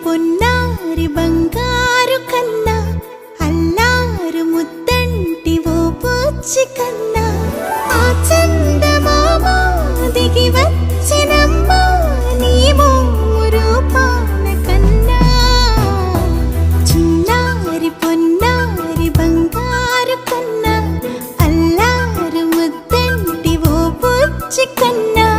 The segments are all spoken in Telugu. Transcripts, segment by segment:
పొన్నారి బంగారు కన్నా అల్లారు ముద్దంటి ఓ పూచి కన్నా ఆ చందమామ దిగి వచ్చినమ్మా నీ మోము రూపాన కన్నా చిన్నారి పొన్నారి బంగారు కన్నా అల్లారు ముద్దంటి ఓ పూచి కన్నా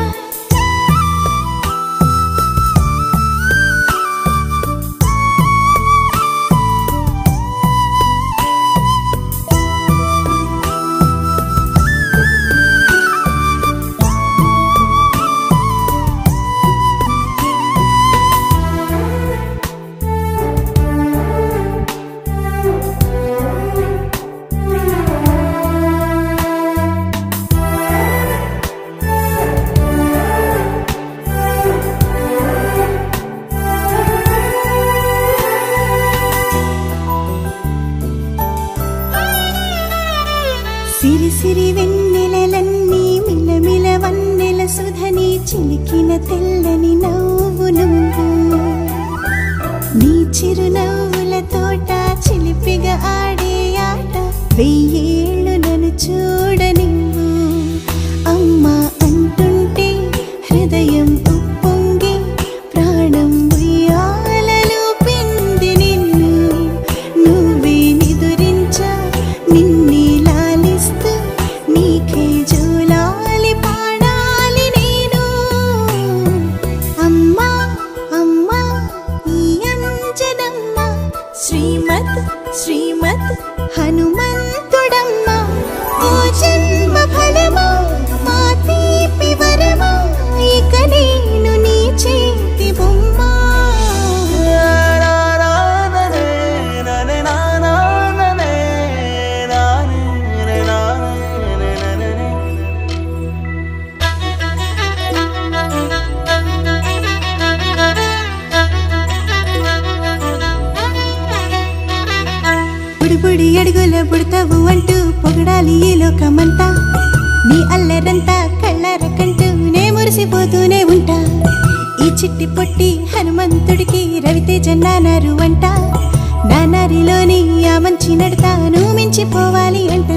సిరి సిరి వెన్నెలలన్నీ మిలమిల వన్నెల సుధని చిలికిన తెల్లని నవ్వు నువ్వు నీ చిరునవ్వుల తోట చిలిపిగా ఆడే ఆట వెయ్యేళ్ళు నన్ను చూడనివ్వు అమ్మా అంటుంటే హృదయం ఉప్పొంగి ప్రాణం ఉయ్యాలలో పిండి నిన్ను నువ్వే నిదురించా నిన్నే నీకే జోలాలి పాడాలి నేను అమ్మా అమ్మా ఈ అంజనమ్మ శ్రీమత్ శ్రీమత్ హనుమంతుడమ్మ ఓ జన్మ ఫలమా మా తీపి వరమా ఇక నేను నీ చేతి బొమ్మ బుడి అడుగుల పుడతావు అంటూ పొగడాలి ఈ లోకమంతా నీ అల్లరంతా కళ్ళారకంటూ నే మురిసిపోతూనే ఉంటా ఈ చిట్టి పొట్టి హనుమంతుడికి రవితేజ నానారు అంట నానారిలోని ఆ మంచి నడతాను మించిపోవాలి అంట